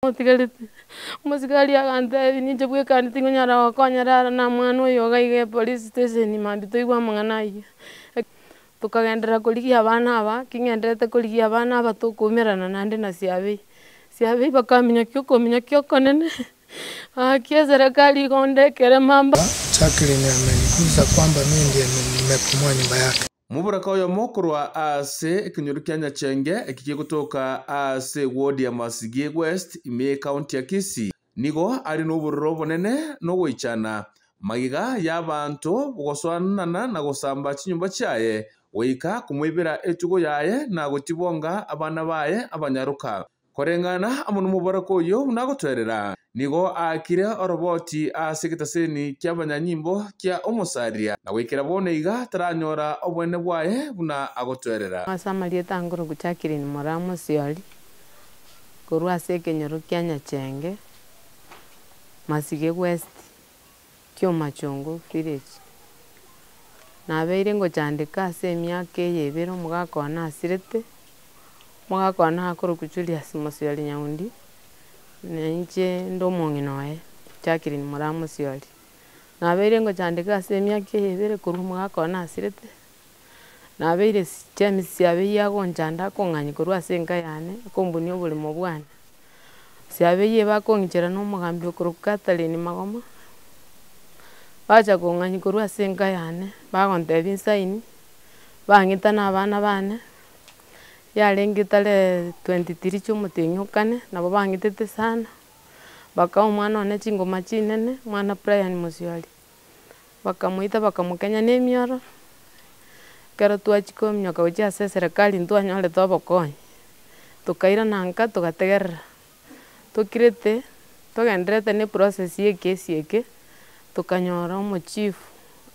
Musikali agante ninje bwe kandi tingo nyara wakonyara na mwana uyo gaige police station mambi toigwa mang'anayi tukagendera kurigia abana aba kingenderete kurigia abana aba tukumirana nandi na ciabe bakamenya kio konene kia serikali igondekere mamba. Jacqueline ameniguza kwamba mimi ndiye nimepumua nyumba yake. Muburaka uyo mukurwa ase ikinyuru kya Nyachenge ekigiye gutoka ase ward ya Masigye West ime county ya Kisii nigo ari n'ubururo bunene no gwichana magiga y'abantu guswanana na gusamba kinyumba cyaye weika kumwibira etugo yaye na gutibonga abana baye abanyaruka korengana amuntu muburaka uyo nagotwerera nigo akire oroboti ase kitaseni ky'abanyanyimbo kya Omusaria na wikira boneiga taranyora obwene bwaye buna agotwerera Masamarie tangoro guchakiri ni moramo sioli kurwa ase kinyuru kya Nyachenge Masigye West kyo Machongo village nabeire ngochandika ase emyaka eyebere omugaka one asirete omugaka one akoro Julius Musioli Nyaundi nenche ndo mong'inoe Jacqueline Moramo Sioli nabeire ngochandika ase emyaka eyebere korwa omugaka one asirete nabeire James Siabe yagonchanda akong'ani korwa ase enka yane akombunia oboremo bwane Siabe bakong'ichera n'omogambi okorwa Catherine Magoma bacha kong'ani korwa ase enka yane bagontebia nsaini bang'ita na abana bane yarenge tare 23 chiomoting'u kane nabo bang'itete sana bakawa omwana one chingoma chinene mwana Brian Musioli bakamoita bakamokenya n'emioro kero twachika ominyoka gochia ase serikali ntwanyorete obokonyi tokairana nka togategerera tokirete togenderete ne process ya ekesi eke tokanyora omochief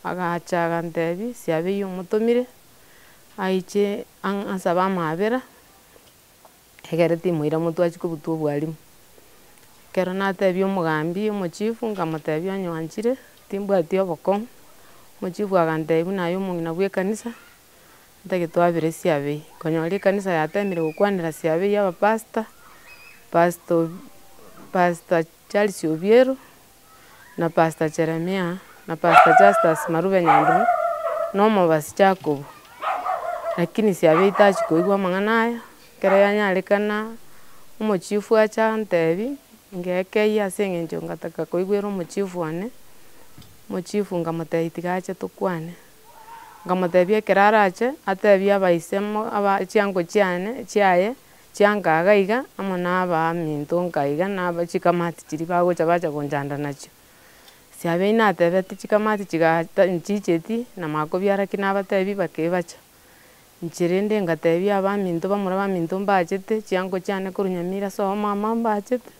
agacha agantebia Siabe omotomire aiche asaba amabera egere timoira motwachika obotwa obwarimu kero natebia omogambi omochief nkamotebia onyanchire timbwati obokong'u omochief agantebia naye omong'ina bwa ekanisa ntake twabire Siabe konyora ekanisa yatemire gokwanera Siabe abapastor Pastor Charles Obiero na Pastor Jeremiah na Pastor Justus Marube Nyambura n'omobasi Jacob lakini Siabe itachi koigwa amang'ana aya kero yanyarekana omochief acha ntebia ngekei ase eng'encho ngataka koigwera omochief one omochief nkamotebia tiga ache tokwane nkamotebia ekero arache atebia abaisemo chiango chiaye chiangaga iga amo na abaminto nkaiga na chikamati chiri bagocha bacha gonchanda nachio Siabe natebeti chikamati nchicheti na makobiara kinabatebi bakebacha nchirende ngatebia abaminto bamura baminto mbachete chiango chiane korwa Nyamira so mama mbachete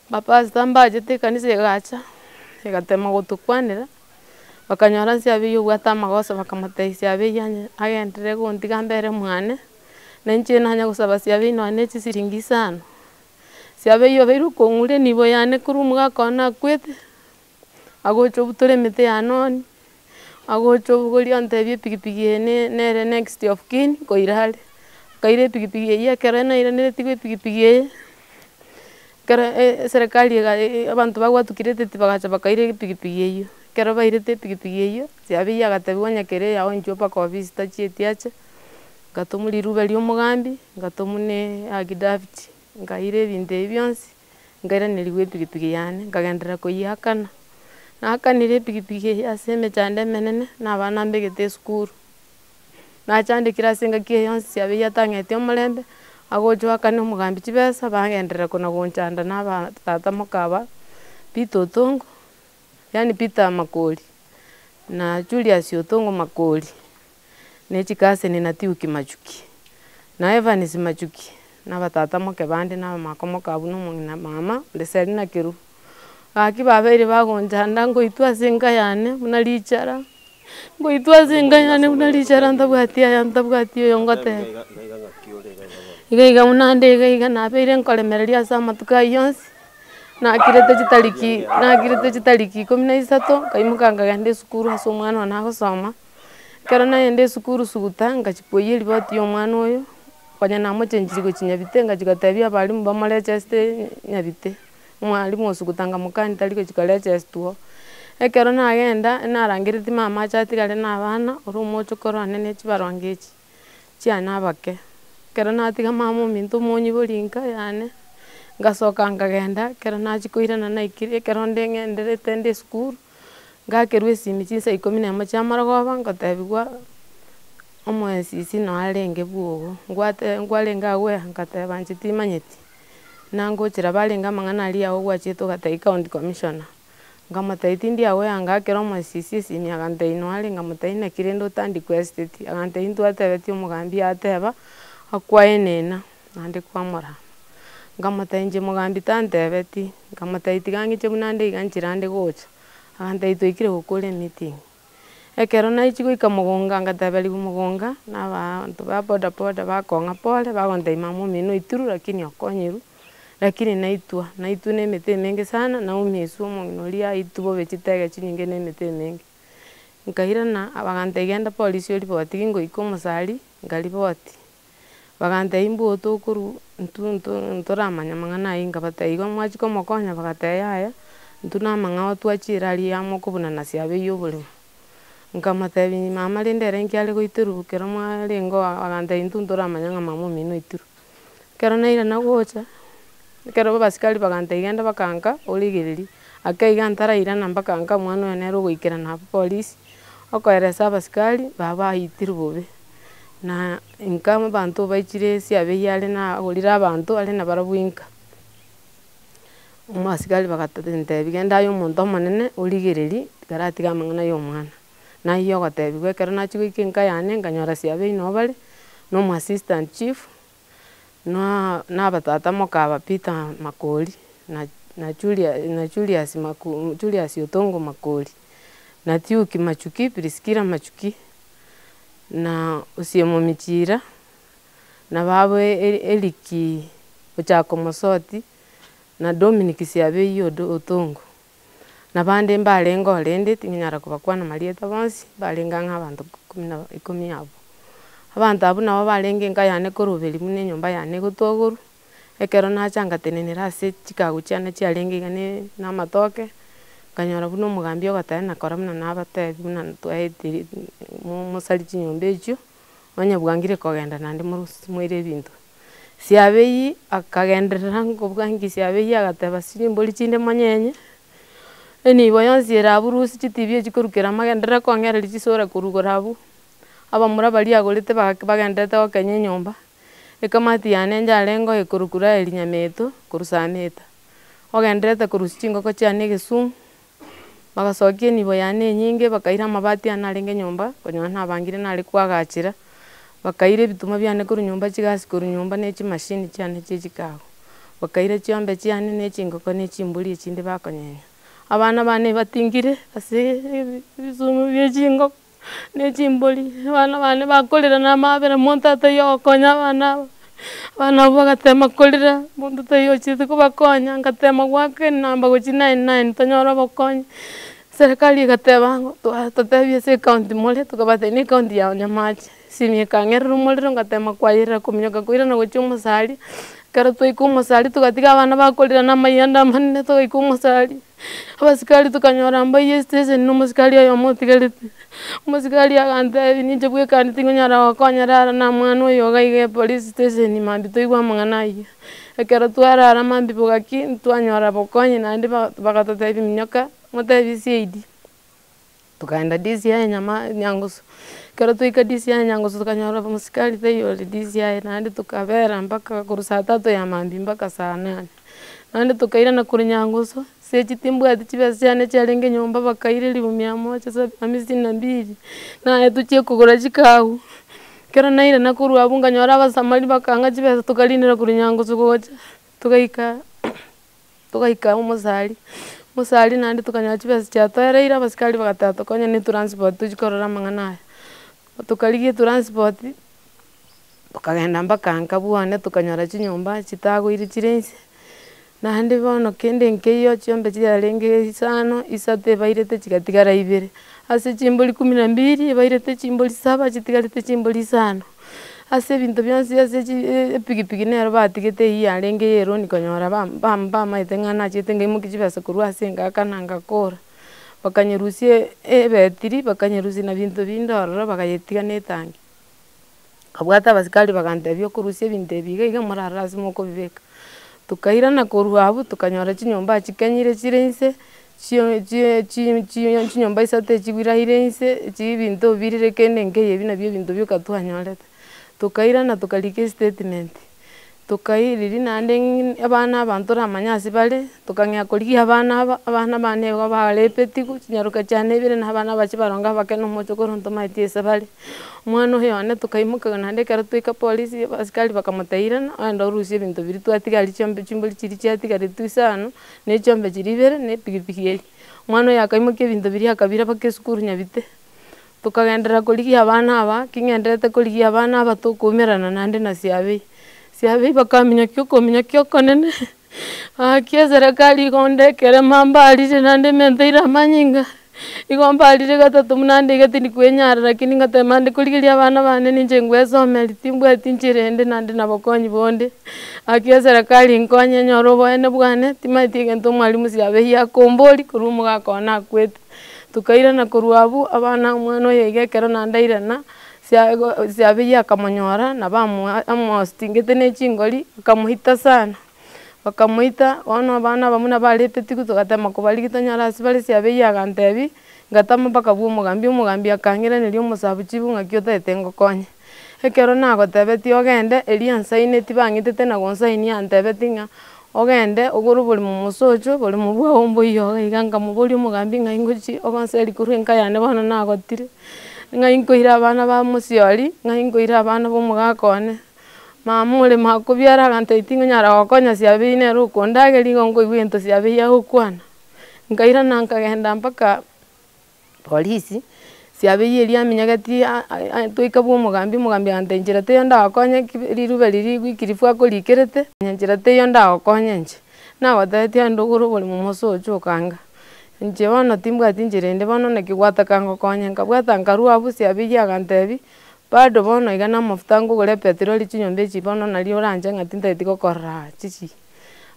bapastor mbachete ekanisa egacha egatema gotokwanera bakanyora Siabe obwate amagoso bakamotebia Siabe agenderere gontiga mbere mwane na inche nanya gosaba Siabe nonye chisiringi 5 Siabe obeire okong'ura enibo yane korwa omogaka one akwete agocha obutoremete yanoni agocha obogori ontebia epikipiki eye nere next of kin koira are kaire epikipiki eye ekero nairaneritigwe epikipiki eye kero serikali abanto bagwatukirete bagacha bakaira epikipiki eyio kero bairete epikipiki eyio Siabe agatebia nyakere yao inchuo mpaka ofisi tachieti ache ngatomu rirube ria omogambi ngatomu ne agidaviti ngaira ebinto ebi bionsi ngairaneriwa epikipiki yane ngagenderera koyeakana nakanire epikipiki eye ase emechando emenene na abana mbegete esukuru nachandekire ase engaki eye yonsi Siabe atang'etia omorembe agocha akane omogambi chibesa bagenderera kona gonchanda na abatata mokaba Peter Otongo yani Peter Makori na Julius Otongo Makori ne chikaseni na Tiuki Machuki na Evans Machuki na batata moke bande na makomoka abu n'omong'ina mama Leserina Keru aki babeire bagonchanda ngoitwa ase enka yane buna richara ngoitwa ase enka yane buna richara ntabwati oyo ngoteba iga buna nde iga nabeire nkoremereria ase amatuko aywo yonsi nakirete chitariki 13 kaimoka ngagenda esukuru ase omwana one agosoma kero nagenda esukuru suguta ngachipoiyia eriboti ya omwana oyo konya na mochenjiri gochinya bitenga chigatebia abarimu bamorechereste nyabite mwarimu osugutanga mukani tari gochikorechestuo ekero nagenda narangireti mama achatigare na abana ore omochokoro anene chibarongo echi chiane abake ekero natiga mama ominto omonyibori nka yane ngasoka nkagenda ekero nachia koirana naikire ekero ndeng'enderete nde esukuru ngakerwa esimi chinsa 11 chia amarogoba ngotebiwa omoesisi no arenge bwogo nkwarenge agwo nkateba inche timanyeti nangochera barenge amang'ana aria ago gwachete ogatebia county commissioner nkamotebia tindi ago yangakera omoesisi esimi agantebia no arenge nkamotebia naki rende otandikwa estate agantebia ntwatebetie omogambi yateba akwaenena naende kwamora nkamotebia inche mogambi tantebeti nkamotebia tiga ng'iche buna nde iga nchira nde gocha agantebia twaikire gokora emeeting ekero naichi goika mogonga ngateberiwa mogonga na abanto ba bodaboda bakong'a pore bagontebia mama omino oitiru lakini okonyiru lakini naitwa na emete emenge sana na omiesu omong'ina oria aitwa bobe chitege chinyinge na emete emenge nkairana bagantebia genda polisi oripoti ngoika omosari nkaripoti bagantebia mboo tokorwa ntoramanya amang'ana ayio nkabatebia igo mwachia komokonya bagatebia yaya ntwe na amang'ao twachire aria amo okobunana siabeyi oboremo nkamotebia mama rende ere nkiare goitirwa ekero mwarenge bagantebia intwe ntoramanya ng'a mama omino oitirwe ekero nairana gocha ekero abasikari bagantebia genda bakanka origereria ake iga ntarairana bakanka omwana oyo nere ogoikera nabo polisi okoeresa abasikari babaitirwe bobe na inka abanto baichire siabeyi are nagorire abanto are nabarabwo inka abasikari bagantebia genda aye omonto omonene origererie tigaratiga amang'ana ya omwana naiyo ogotebiwa ekero nachia goika enka yane nkanyora siabeyi no bare na omoassistant chief na abatata mokaba Peter Makori na Julius Otongo Makori na Tiuki Machuki Priscilla Machuki na Osiemo Michira na babo Eliki Ochako Mosoti na Dominic Siabeyi Otongo na bande mbarenga orende tinyara kubakwana marieta bonsi barenga nk'abanto 10 abo abanto abo nabo barenge enka yane koroberi buna enyomba yane gotogorwa ekero nacha ngatenenera ase chikago chiane chiarenge iga na amatoke nkanyora buna omogambi ogotae nakora buna nabatebi buna twaetire mosari chinyomba echio onyabwangire kogenda naende moire ebinto siabeyi akagenderera nkobwangi siabeyi agateba chimbori chinde monyenye enibo yonsi ere aburusi chitibi echikorukera amagenderera kong'ereria chisore korugora abwo abamura baria agorete bagenderete gokenya enyomba ekamati yane njarenge ekorokura eri Nyameto korwa Sameta ogenderete korusia chingoko chiane Egesumu bagasokia enibo yane enyinge bakaira amabati ane arenge nyomba konyora nabangire nare kwagachera bakaira ebituma biane korwa nyomba chigasi korwa nyomba na echimashini chiane chia echikago bakaira chiombe chiane na echingoko na echimbori echinde bakonyenya abana bane batingire ase ebisumu bia echingoko na echimbori abana bane bakorera na amabera monto ataiyo ogokonya abana abo abana abo bagatema korera monto taiyo ochete kobakonya ngatema gwaka enamba gochia 99 tonyora obokonyi serikali egateba totebia ase county more tokabatebia na ecounty ya Nyamache simi ekang'erera omorero ngatema kwaiyerera kominyoka koirana gochia omosari ekero twaika omosari togatiga abana bakorera na amayanda amanene togaika omosari abasikari tokanyora mbaiyo estation na omosikari oyomo otigarete omosikari agantebia ninche bwekani tingonyara gokonyera ara na mwana oyo iga iga police station mambia toigwa amang'ana aywo ekero twarara mambia bogaki ntwanyora bokonyi naende bagatotebia minyoka motebie CID tokaenda DCI Nyangusu ekero twaika DCI Nyangusu tokanyora omosikari taiyo ore DCI naende tokabera mpaka korwa saa 3 ya mambia mpaka saa 8 naende tokairana korwa Nyangusu sechi timbwati chibesa chiane chiarenge nyomba bakaire 152 naye tochia kogora chikago ekero nairana korwa abwo nkanyora abasamari bakang'a chibesa tokarindera korwa Nyangusu gocha togaika omosari naende tokanyora chibesa chiatoereire abasikari bagateba tokonya na etransport tochikorora amang'ana aya tokarigia etransport tokagenda mpaka nka bwane tokanyora chinyomba chitagoire chire nse naende bono kende nkeiyo chiombe chiarenge 5 isato ebairete chigatigara 2 ase chimbori 12 ebairete chimbori 7 chitigarete chimbori 5 ase ebinto bionsi ase epikipiki nero batigete eywo arenge yeroni konyora bamaete ng'a nachete ngaimoki chibesa korwa ase engaka na ngakora, bakanyerusia ebetiri, bakanyerusia na binto binde ororo bagayetiga na etangi. Nkabwata abasikari bagantebia okorusia ebinto ebi iga morarora ase mokobibeka. Tokairana korwa abwo tokanyora chinyomba chikenyire chire inse, chinyomba isato echigwiraire inse, ebinto birire kende nkeiyo ebi nabio ebinto bioka twanyorete. Tokairana tokarika estatement, tokairiria naende abana aba ntoramanya ase bare, tokang'ea korigia abana aba, abana bane igo barepetiwu chinyaroka chiane ibere na abana abachi baronga bake na omochokoro ntomaeti ase bare. Omwana oyo one tokaimoka naende ekero twaika polisi abasikari bakamoteirana genda orusie ebinto biria twatigaria chiombe chimbori chiria chiatigaretwe isano, na echiombe chiria ibere na epikipiki eria. Omwana oyo akaimokia ebinto biria akabira mpaka esukuru nyabite. Tokagenderera korigia abana aba, king'enderete korigia abana aba tokaumerana naende na CRB. CRB bakaminyokia okominyokia okonene, bagakia eserekari igo ndekere mbarire naende emento ere amanyinga, igo mbarire gatato buna naende iga tindi kwenyara lakini ngateba nde korigeria abana bane ninche ngwesomeria timbwati inchera ende naende na bokonyi bonde. Gaki eserekari nkonye nyore oboene bwane, timaeti egento omwarimu CRB akombori korwa omogaka one akwete. Tokairana korwa abwo abana omwana oyo iga ekero naende airana, CRB akamonyora na amohostingete na echingori bakamoita sana, bakamoita bono abana aba buna barepetiwu togatema kobarigia tonyora ase bare CRB agantebia ngatama mpaka bwa omogambi akang'iraneria omosabu chifu ng'aki otaete ngokonye. Ekero nagotebetie ogende eria ansaineti bang'etete na gonsaini antebeti ng'a ogende ogore oboremo mosocho, oboremo bwago mboiyo iga nkamoboria omogambi ng'ai ngochi ogonseri korwa enka yane bono nagotire, ng'ai nkoire abana ba omosiori, ng'ai nkoire abana ba omogaka one, mama oremo akobiara agantebia tingonyara gokonya CRB nero okondageria igo nkoigwa egento CRB agokwana. Nkairana nkagenda mpaka polisi, CRB eria aminyegeti twaika bwa omogambi, omogambi agantebia nchera teiyo ndagokonye rirube riria gwikirifu akorikerete, nchera teiyo ndagokonye inche. Nagotebetie aende ogore oboremo mosocho okanga. Inche bono timbwati nchera ende bono naki gwataka ngokonye, nkabwata nkarwa abwo CRB agantebia bado bono iga na amafuta nkogora epetroli chinyomba echi bono naria oranche ng'a tintaeti gokorora chichi.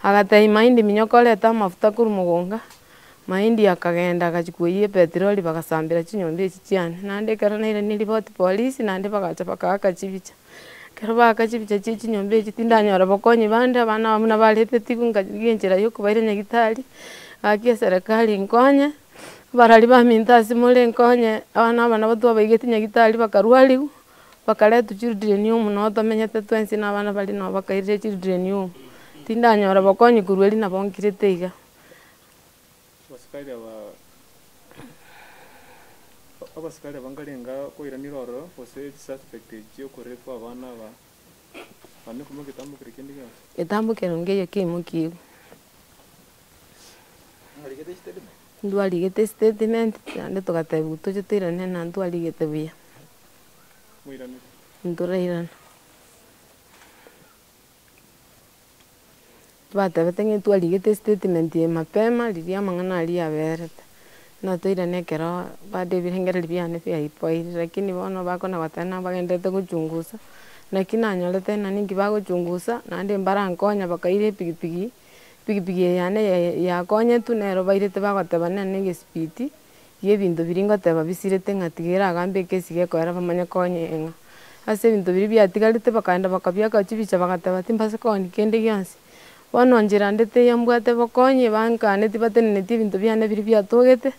Agatebia mahindi minyoka orete amafuta korwa mogonga, mahindi akagenda agachia koiyia epetroli bagasambera chinyomba echi chiane. Naende ekero nairanirie ripoti polisi naende bagacha bakaaka chibicha. Ekero baaka chibicha chia chinyomba echi tindanyora bokonyi bande, abana aba buna barepetiwu nkarigia enchera ya okobaira nyagetari, gaki eserekari nkonye, abarari baminto asemore nkonye, abana aba nabo twabaigeti nyagetari bakarwariwu, bakaretwa children home noo tomenyete twensi na abana baria noo bakairire children home. Tindanyora bokonyi korwa eria nabo nkirete iga. Abasikari aba nkarenga koiranera ororo gose suspect echio okoretwa abana aba bane komoka etambokere kende gionsi. Etambokero nkeiyo keimokiwu. Ndwarigete statement naende togatebiwa toche toirane na ntwarigete buya. Moiranire. Ntorairana. Batebete ng'a twarigete statement mapema riria amang'ana aria aberete. Natoirane ekero bade ebirengereri biane biaipoire lakini bono bakona goteba bagendete gochungusa, naki nanyorete nani inki bagochungusa naende mbarankonya bakaira epikipiki, epikipiki yane yakonyetwu nero bairete bagoteba nene egespeedi ya ebinto biria ngoteba bisirete ng'a tiga eragambe ekesi gekoera bamanye konye ng'a. Ase ebinto biria biatigarete bakaenda bakabiaka chibicha bagateba timbase koni kende gionsi. Bono nchera nde teiyo mbwate bokonyi bankaneti batenenetie ebinto biane biria biatogete,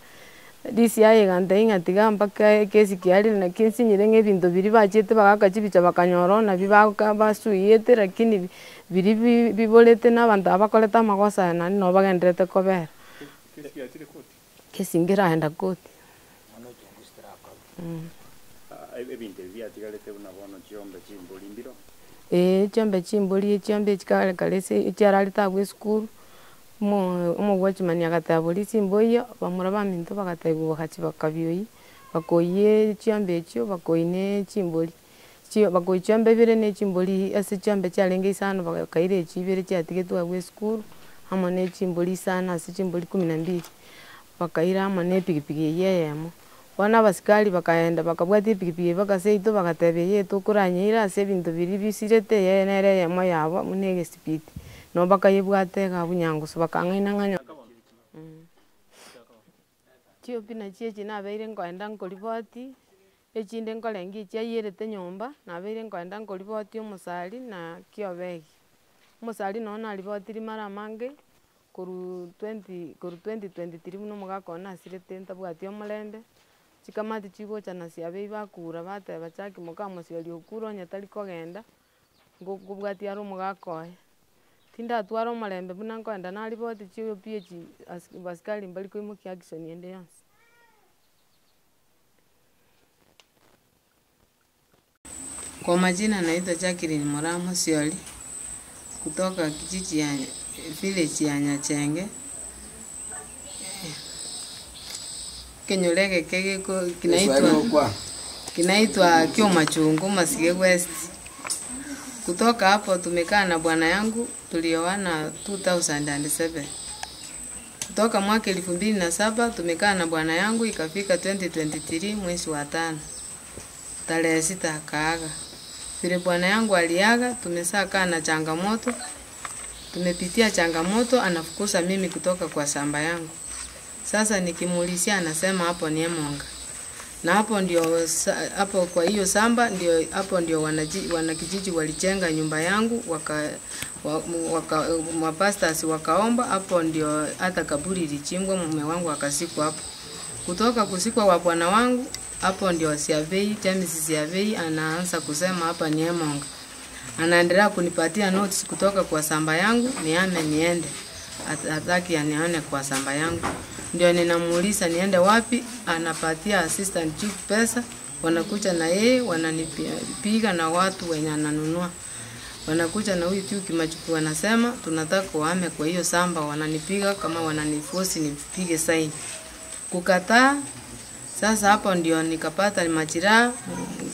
DCI egantebia ng'a tiga mpaka ekesi kiarire naki nsinyire ng'a ebinto biria bachiete bagaaka chibicha bakanyora nabio basuiete lakini biria biborete na abanto aba bakorete amagosa aya naende nabo bagenderete kobera. Kesi yachire koti. Kesi nkeraenda koti. Ebinto biatigarete buna bono chiombe chimbori mbiro. Chiombe chimbori echiombe echi kare kare echiararete abwo esukuru, omowatchman agateba boria chimbo iyo, bamura baminto bagatebiwa bagachia bakabioiyia, bakoiyia chiombe echio bakoiyia na chimbori. Bakoiyia chiombe ibere na echimbori ase chiombe chiarenge isano bakaira echio ibere chiatigetwe abwo esukuru, amo na echimbori isano ase chimbori 12. Bakaira amo na epikipiki eywo eyemo. wana abasikari bakaenda bakabwati pikipiki bakaseito bakatebeye tukuranyira ase ebinto biri bisirete yenere yemo yabo munege speed no bakayebwate ga bunyanguso bakang'aina ng'anya chio pina chiechi nabeire nkoenda nkoriboti echinde nkorengi chiayerete nyomba nabeire nkoenda nkoriboti omosari na kiobegi omosari no naribotiri mara mange koru 2023 muno omogaka one asirete ntabwati omorende chikamati chigocha na siabei bakura bateba chaki mokamosiori okura onye tari kogenda ngokobwati aro omogaka oye tindatwara omorembe buna nkoenda nariboti chio piechi abasikari mbari koimokia action ende yonsi. Kwa majina naitwa Jacqueline Moramo Sioli kutoka kijiji ya village ya Nyachenge. Kenyolege kegeko kinaitwa Kiomachungu Masige West. Kutoka hapo tumekaa na bwana yangu tulioana 2007. Kutoka mwaka 2007 tumekaa na bwana yangu ikafika 2023 mwezi wa 5. Tarehe 6 akaaga. Vile bwana yangu aliaga tumesaa kaa na changamoto. Tumepitia changamoto anafukuza mimi kutoka kwa shamba yangu. Sasa nikimuulizia anasema hapo ni Emonga. Na hapo ndio hapo kwa hiyo shamba ndio hapo ndio wanakijiji walijenga nyumba yangu mapastors wakaomba hapo ndio hata kaburi ilichimbwa mume wangu akasikwa hapo. Kutoka kusikwa wa bwana wangu hapo ndio Siavei James Siavei anaanza kusema hapa ni Emonga. Anaendelea kunipatia notes kutoka kwa shamba yangu niame niende. Hataki anione kwa shamba yangu. Ndio ninamuuliza niende wapi, anapatia assistant chief pesa, wanakuja na yeye wananipiga na watu wenye ananunua. Wanakuja na huyu tu Kimachuku wanasema tunataka wahame kwa hiyo shamba, wananipiga kama wananiforce nipige sign. Kukataa. Sasa hapo ndio nikapata majiraha,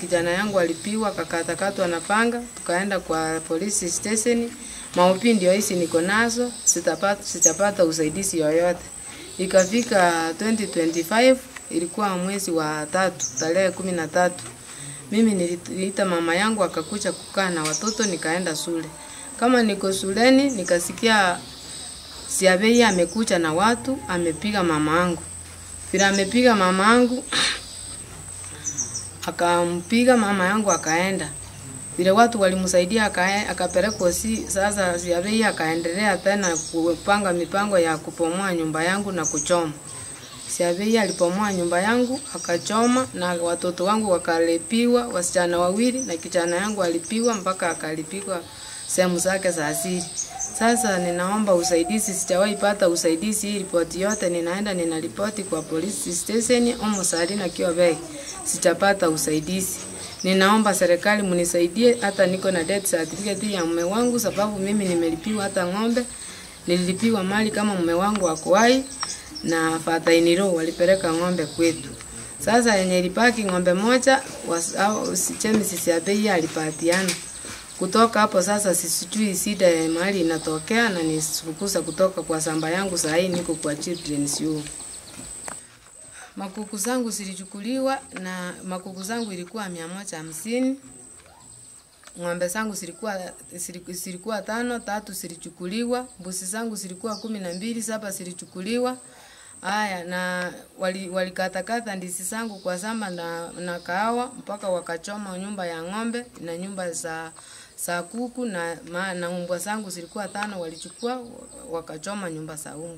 kijana yangu alipigwa akakatakatwa na panga, tukaenda kwa police station. Maopi ndio hizi niko nazo, sitapata usaidizi yoyote. Ikafika 2025 ilikuwa mwezi wa 3 tarehe 13. Mimi niliita mama yangu akakuja kukaa na watoto nikaenda shule. Kama niko shuleni nikasikia Siabei amekuja na watu amepiga mama yangu. Bila amepiga mama yangu akampiga mama yangu akaenda. Vile watu walimsaidia akapelekwa sasa Siabei akaendelea tena kupanga mipango ya kupomoa nyumba yangu na kuchoma. Siabei alipomoa nyumba yangu akachoma na watoto wangu wakalipiwa wasichana wawili na kijana yangu alipiwa mpaka akalipigwa sehemu zake za asili. Sasa ninaomba usaidizi, sijawahi pata usaidizi. Hii ripoti yote ninaenda ninaripoti kwa police station Omosari na Kiobegi. Sijapata usaidizi. Ninaomba serikali munisaidie, hata niko na death certificate ya mume wangu sababu mimi nimelipiwa hata ng'ombe. Nililipiwa mali kama mume wangu wako hai na Father Iniro walipeleka ng'ombe kwetu. Sasa yenye ilibaki ng'ombe moja James Siabei alipatiana. Kutoka hapo sasa sisijui shida ya mali inatokea na nisifukuza kutoka kwa shamba yangu saa hii niko kwa children's home. Makuku zangu zilichukuliwa na makuku zangu ilikuwa 150. Ng'ombe zangu zilikuwa 5, 3 zilichukuliwa, mbuzi zangu zilikuwa 12, 7 zilichukuliwa. Haya na walikatakata ndizi zangu kwa shamba na kahawa mpaka wakachoma nyumba ya ng'ombe na nyumba za kuku na mbwa zangu zilikuwa 5 walichukua wakachoma nyumba za mbwa.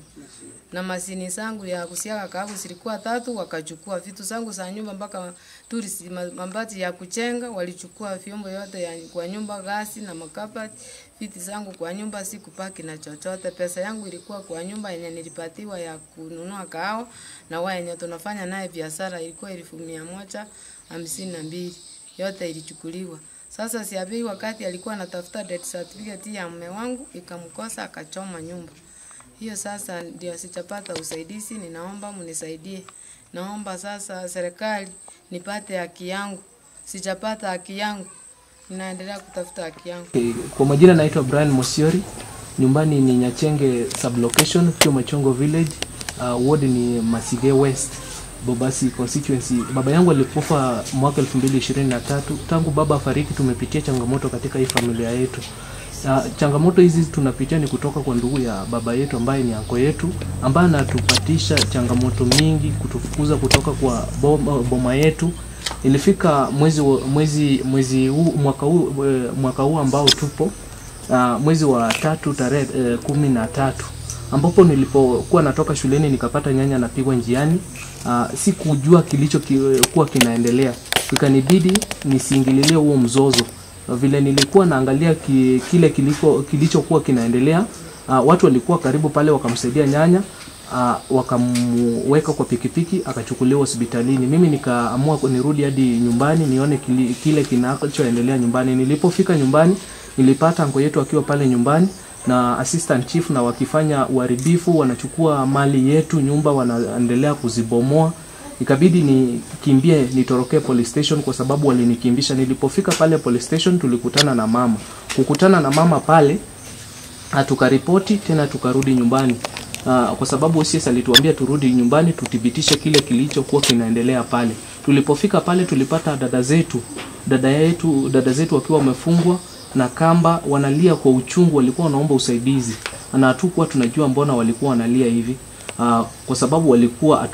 Na masini zangu ya kusiaga kahawa zilikuwa 3 wakachukua. Vitu zangu za nyumba mpaka turisi mabati ya kuchenga walichukua, vyombo yote ya kwa nyumba, gasi na makabati. Vitu zangu kwa nyumba sikupaki na chochote. Pesa yangu ilikuwa kwa nyumba yenye nilipatiwa ya kununua kahawa na wao yenye tunafanya naye biashara ilikuwa 1152. Yote ilichukuliwa. Sasa Siabei wakati alikuwa anatafuta death certificate ya mume wangu ikamkosa akachoma nyumba. Hiyo sasa ndio sijapata usaidizi, ninaomba munisaidie. Naomba sasa serikali nipate haki yangu. Sijapata haki yangu. Ninaendelea kutafuta haki yangu. Kwa majina naitwa Brian Mosiori. Nyumbani ni Nyachenge sublocation, Kiomachungu village. Ward ni Masige West. Bobasi constituency. Baba yangu alikufa mwaka 2023. Tangu baba fariki tumepitia changamoto katika hii familia yetu. Changamoto hizi tunapitia ni kutoka kwa ndugu ya baba yetu ambaye ni anko yetu, ambaye anatupatisha changamoto mingi, kutufukuza kutoka kwa boma yetu. Ilifika mwezi huu mwaka huu ambao tupo, mwezi wa 3 tarehe 13, ambapo nilipokuwa natoka shuleni nikapata nyanya napigwa njiani. Sikujua kilichokuwa kinaendelea, ikanibidi nisiingililie huo mzozo. Vile nilikuwa naangalia kile kilichokuwa kinaendelea, watu walikuwa karibu pale wakamsaidia nyanya, wakamweka kwa pikipiki akachukuliwa hospitalini. Mimi nikaamua nirudi hadi nyumbani nione kile kinachoendelea nyumbani. Nilipofika nyumbani nilipata anko yetu akiwa pale nyumbani na assistant chief, na wakifanya uharibifu, wanachukua mali yetu, nyumba wanaendelea kuzibomoa. Ikabidi nikimbie nitorokee police station kwa sababu walinikimbisha. Nilipofika pale police station tulikutana na mama. Kukutana na mama pale tukaripoti tena tukarudi nyumbani. Kwa sababu OCS alituambia turudi nyumbani tuthibitishe kile kilichokuwa kinaendelea pale. Tulipofika pale tulipata dada zetu wakiwa wamefungwa na kamba, wanalia kwa uchungu, walikuwa wanaomba usaidizi. Na hatukuwa tunajua mbona walikuwa wanalia hivi. Kwa sababu walikuwa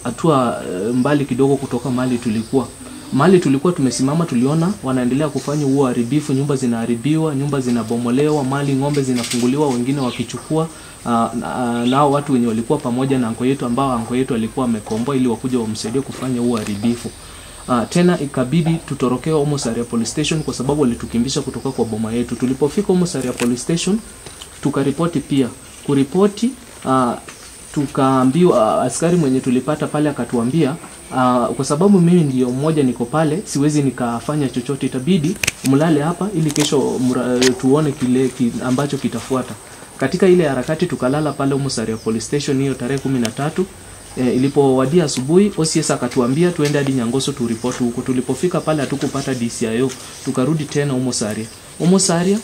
hatua mbali kidogo kutoka mahali tulikuwa tumesimama. Tuliona wanaendelea kufanya huo uharibifu, nyumba zinaharibiwa, nyumba zinabomolewa, mali ng'ombe zinafunguliwa, wengine wakichukua, nao watu wenye walikuwa pamoja na anko yetu, ambao anko yetu alikuwa amekomboa ili wakuja wamsaidie kufanya huo uharibifu. Tena ikabidi tutorokee Omosaria police station kwa sababu walitukimbisha kutoka kwa boma yetu. Tulipofika Omosaria police station tukaripoti pia. Kuripoti tukaambiwa, askari mwenye tulipata pale akatuambia, kwa sababu mimi ndio mmoja niko pale, siwezi nikafanya chochote, itabidi mlale hapa ili kesho tuone kile ambacho kitafuata. Katika ile harakati tukalala pale Omosaria police station hiyo tarehe 13. Ilipowadia asubuhi, OCS akatuambia tuende hadi Nyangoso turipoti huko. Tulipofika pale hatukupata DCIO, tukarudi tena Omosaria.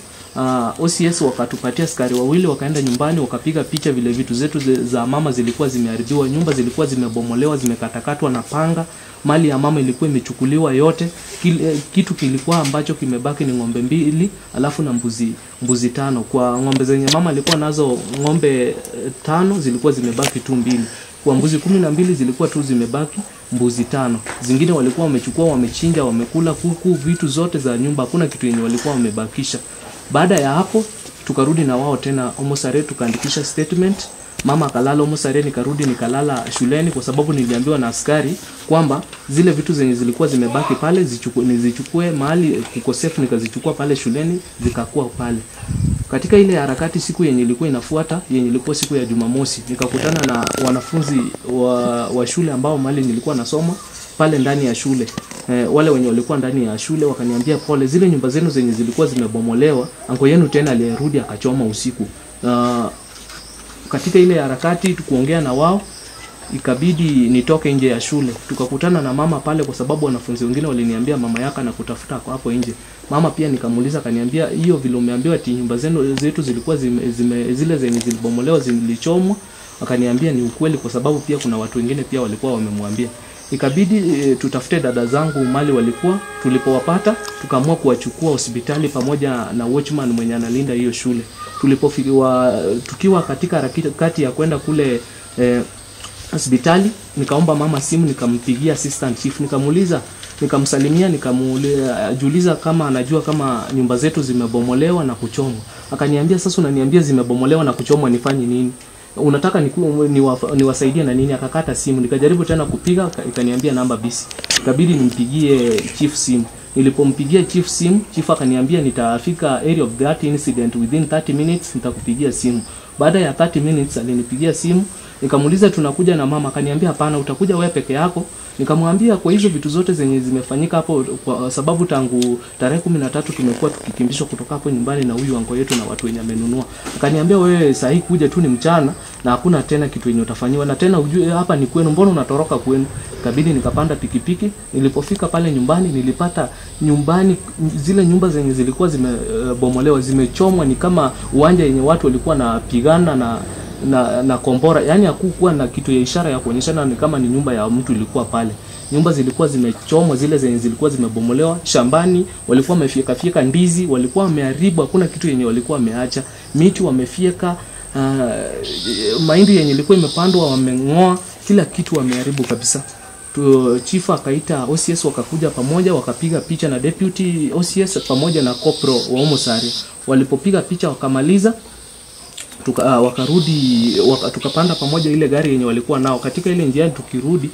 OCS wakatupatia askari wawili, wakaenda nyumbani wakapiga picha vile vitu zetu za mama zilikuwa zimeharibiwa, nyumba zilikuwa zimebomolewa, zimekatakatwa na panga, mali ya mama ilikuwa imechukuliwa yote. Kitu kilikuwa ambacho kimebaki ni ng'ombe 2 alafu na mbuzi 5. Kwa ng'ombe zenye mama alikuwa nazo ng'ombe 5 zilikuwa zimebaki tu 2. Kwa mbuzi 12 zilikuwa tu zimebaki mbuzi 5. Zingine walikuwa wamechukua, wamechinja, wamekula kuku, vitu zote za nyumba, hakuna kitu yenye walikuwa wamebakisha. Baada ya hapo tukarudi na wao tena Omosaria, tukaandikisha statement. Mama akalala Omosaria, nikarudi nikalala shuleni kwa sababu niliambiwa na askari kwamba zile vitu zenye zilikuwa zimebaki pale nizichukue mahali kuko safe, nikazichukua pale shuleni zikakuwa pale. Katika ile harakati siku yenye ilikuwa inafuata, yenye ilikuwa siku ya Jumamosi, nikakutana na wanafunzi wa shule ambao mahali nilikuwa nasoma pale ndani ya shule. Wale wenye walikuwa ndani ya shule wakaniambia, pole, zile nyumba zenu zenye zilikuwa zimebomolewa, anko yenu tena alirudi akachoma usiku. Katika ile harakati kuongea na wao, ikabidi nitoke nje ya shule. Tukakutana na mama pale kwa sababu wanafunzi wengine waliniambia mama yaka na kutafuta kwa hapo nje. Mama pia nikamuuliza, akaniambia hiyo vile umeambiwa ati nyumba zetu zilikuwa zile zenye zilibomolewa zilichomwa. Akaniambia ni ukweli kwa sababu pia kuna watu wengine pia walikuwa wamemwambia. Ikabidi tutafute dada zangu mali walikuwa. Tulipowapata tukaamua kuwachukua hospitali pamoja na watchman mwenye analinda hiyo shule. Tukiwa katika harakati ya kwenda kule hospitali, nikaomba mama simu, nikampigia assistant chief, nikamuuliza, nikamsalimia, nikamuuliza kama anajua kama nyumba zetu zimebomolewa na kuchomwa. Akaniambia, sasa unaniambia zimebomolewa na kuchomwa nifanye nini? Unataka niwasaidie na nini? Akakata simu. Nikajaribu tena kupiga, ikaniambia namba busy. Ikabidi nimpigie chief simu. Nilipompigia chief simu, chief akaniambia nitafika area of that incident within 30 minutes, nitakupigia simu. Baada ya 30 minutes alinipigia simu, nikamuuliza tunakuja na mama, akaniambia hapana, utakuja wewe peke yako. Nikamwambia kwa hizo vitu zote zenye zimefanyika hapo, kwa sababu tangu tarehe 13 tumekuwa tukikimbishwa kutoka hapo nyumbani na huyu anko yetu na watu wenye amenunua. Akaniambia wewe sasa hii kuja tu ni mchana na hakuna tena kitu yenye utafanywa, na tena ujue hapa ni kwenu, mbona unatoroka kwenu? Ikabidi nikapanda pikipiki. Nilipofika pale nyumbani, nilipata nyumbani zile nyumba zenye zilikuwa zimebomolewa, zimechomwa, ni kama uwanja yenye watu walikuwa napigana na kombora, yani hakukuwa na kitu ya ishara ya kuonyeshana ni kama ni nyumba ya mtu ilikuwa pale. Nyumba zilikuwa zimechomwa, zile zenye zilikuwa zimebomolewa. Shambani walikuwa wamefyeka ndizi, walikuwa wameharibu, hakuna kitu yenye walikuwa wameacha. Miti wamefyeka, mahindi yenye ilikuwa imepandwa wameng'oa, kila kitu wameharibu kabisa. Chief akaita OCS wakakuja pamoja, wakapiga picha na deputy OCS pamoja na kopro wa Omosari. Walipopiga picha wakamaliza, wakarudi, tukapanda pamoja ile gari yenye walikuwa nao. Katika ile njia tukirudi,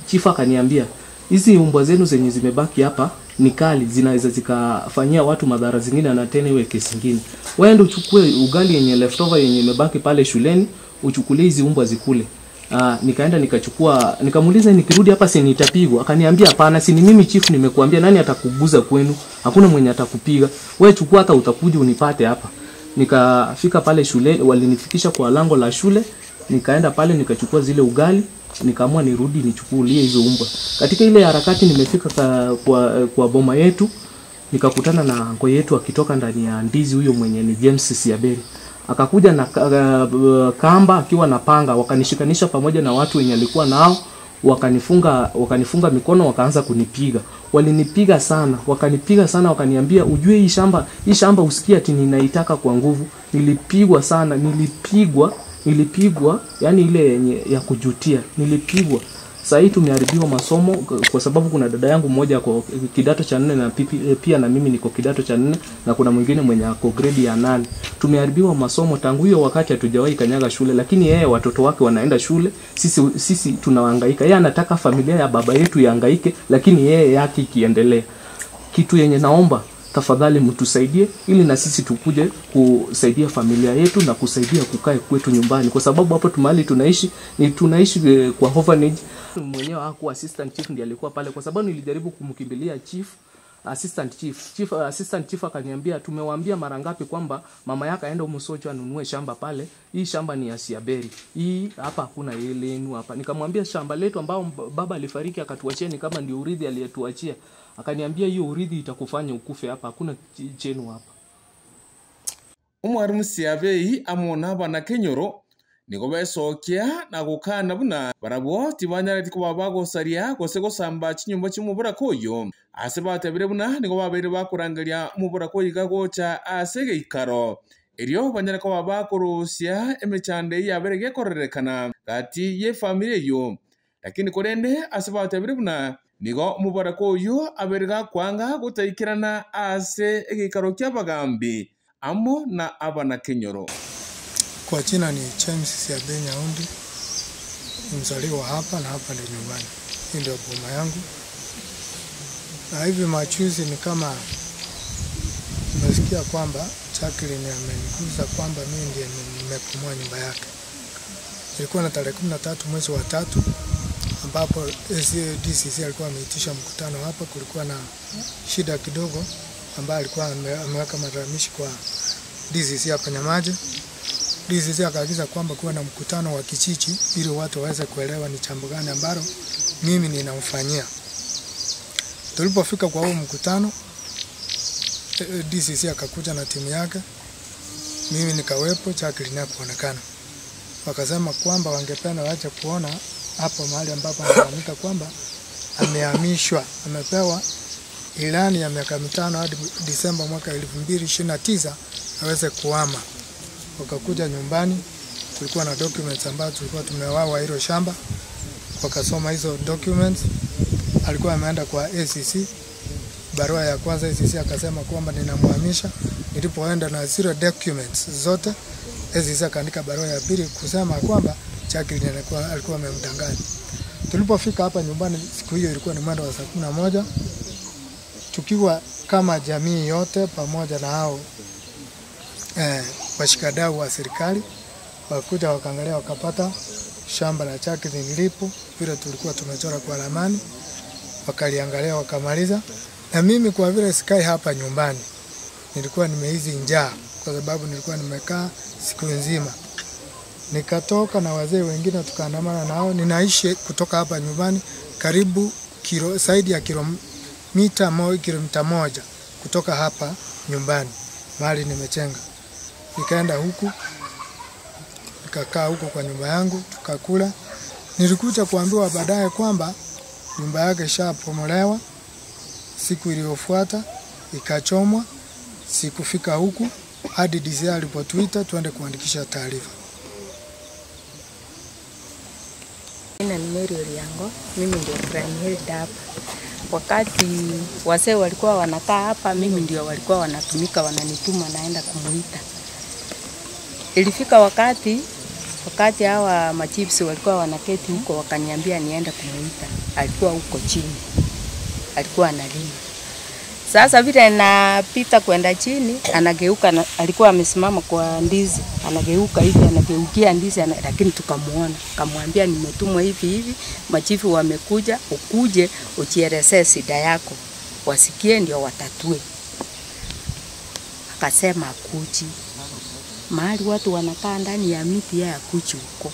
chief akaniambia, hizi umbwa zenu zenye zimebaki hapa ni kali, zinaweza zikafanyia watu madhara zingine na tena iwe kesi nyingine. Wewe ndio uchukue ugali yenye leftover yenye imebaki pale shuleni, uchukulie hizi umbwa zikule. Nikaenda nikachukua, nikamuuliza nikirudi hapa si nitapigwa? Akaniambia hapana, si ni mimi chief nimekuambia, nani atakuguza kwenu? Hakuna mwenye atakupiga. Wewe chukua, hata utakuja unipate hapa. Nikafika pale shule, walinifikisha kwa lango la shule, nikaenda pale nikachukua zile ugali, nikaamua nirudi nichukulie hizo umbwa. Katika ile harakati nimefika kwa boma yetu, nikakutana na ngo yetu akitoka ndani ya ndizi, huyo mwenye ni James Siaberi. Akakuja na kamba akiwa na panga, wakanishikanisha pamoja na watu wenye alikuwa nao, wakanifunga mikono, wakaanza kunipiga. Walinipiga sana, wakaniambia ujue hii shamba usikia ati ninaitaka kwa nguvu. Nilipigwa sana, nilipigwa yani ile yenye ya kujutia, nilipigwa. Sasa hii tumeharibiwa masomo kwa sababu kuna dada yangu mmoja kwa kidato cha 4 na pia na mimi niko kidato cha 4 na kuna mwingine mwenye ako grade ya 8. Tumeharibiwa masomo tangu hiyo wakati, hatujawahi kanyaga shule, lakini yeye watoto wake wanaenda shule, sisi tunahangaika. Yeye anataka familia ya baba yetu ihangaike, lakini yeye yake ikiendelea. Kitu yenye naomba, tafadhali mtusaidie ili na sisi tukuje kusaidia familia yetu na kusaidia kukae kwetu nyumbani, kwa sababu hapo mahali tunaishi kwa orphanage. Mwenyewe hakuwa assistant chief, ndiye alikuwa pale, kwa sababu nilijaribu kumkimbilia assistant chief akaniambia, tumewaambia mara ngapi kwamba mama yake aenda Umusocho anunue shamba pale, hii shamba ni ya Siaberi, hii hapa hakuna yelenu hapa. Nikamwambia shamba letu ambao baba alifariki akatuachia ni kama ndio urithi aliyetuachia. Akaniambia hiyo urithi itakufanya ukufe hapa, hakuna chenu hapa. Umwarimu Siaberi amona bana Kenyoro niko besokia na gukana buna barabo tibanyarati ko babagosaria gose gosamba chinyumba chimubura koyo ase batebire buna niko babere bakurangaria mubura koyi gagocha ase geikaro erio banyara ko babakurusia emechande yabere gekorerekana gati ye family yo, lakini korende ase batebire buna niko mubura koyo aberga kwanga gutaikirana ase geikaro kyabagambi amo na abana Kenyoro. Kwa jina ni James Siaberi Nyaundi, mzaliwa hapa na hapa ndio nyumbani. Hii ndio boma yangu. Na hivi majuzi ni kama nasikia kwamba Jacqueline ameniguza kwamba mimi ndiye nimepomoa nyumba yake. Ilikuwa na tarehe 13 mwezi wa 3 ambapo DCC alikuwa ameitisha mkutano hapa. Kulikuwa na shida kidogo ambayo alikuwa ameweka malalamishi kwa DCC hapa Nyamaje. DCC akaagiza kwamba kuwa na mkutano wa kijiji ili watu waweze kuelewa ni jambo gani ambalo mimi ninamfanyia. Tulipofika kwa huo mkutano, DCC akakuja na timu yake, mimi nikawepo, Jacqueline hakuonekana. Wakasema kwamba wangependa waje kuona hapo mahali ambapo anafahamika kwamba amehamishwa, amepewa ilani ya miaka 5 hadi Disemba mwaka 2029 aweze kuhama. Wakakuja nyumbani, kulikuwa na documents ambazo tulikuwa tumewawa hilo shamba. Wakasoma hizo documents. Alikuwa ameenda kwa ACC. Barua ya kwanza ACC akasema kwamba ninamhamisha. Nilipoenda na zero documents zote, ACC akaandika barua ya pili kusema kwamba Jacqueline alikuwa amemdanganya. Tulipofika hapa nyumbani siku hiyo ilikuwa ni mwendo wa saa 11. Tukiwa kama jamii yote pamoja na hao washikadau wa serikali, wakuja wakaangalia, wakapata shamba la Jacqueline lipo vile tulikuwa tumechora kwa ramani. Wakaliangalia wakamaliza. Na mimi kwa vile sikai hapa nyumbani, nilikuwa nimeizi njaa kwa sababu nilikuwa nimekaa siku nzima. Nikatoka na wazee wengine tukaandamana nao. Ninaishi kutoka hapa nyumbani karibu zaidi ya kilomita 1 kutoka hapa nyumbani mahali nimechenga. Nikaenda huku nikakaa huko kwa nyumba yangu tukakula. Nilikuja kuambiwa baadaye kwamba nyumba yake ishapomolewa. Siku iliyofuata ikachomwa. Sikufika huku hadi DCI alipotuita tuende kuandikisha taarifa. Jina ni Mary Oriango, mimi ndio crime head hapa. Wakati wazee walikuwa wanakaa hapa, mimi ndio walikuwa wanatumika, wananituma naenda kumuita. Ilifika wakati hawa machiefs walikuwa wanaketi huko, wakaniambia nienda kumuita. Alikuwa huko chini, alikuwa analima. Sasa vile napita kwenda chini, anageuka, alikuwa amesimama kwa ndizi, anageuka hivi, anageukia ndizi, lakini tukamuona. Kamwambia nimetumwa hivi, machifu wamekuja, ukuje ujielezee shida yako, wasikie ndio watatue. Akasema akuji. Mahali watu wanakaa ndani ya miti ya kuchi huko.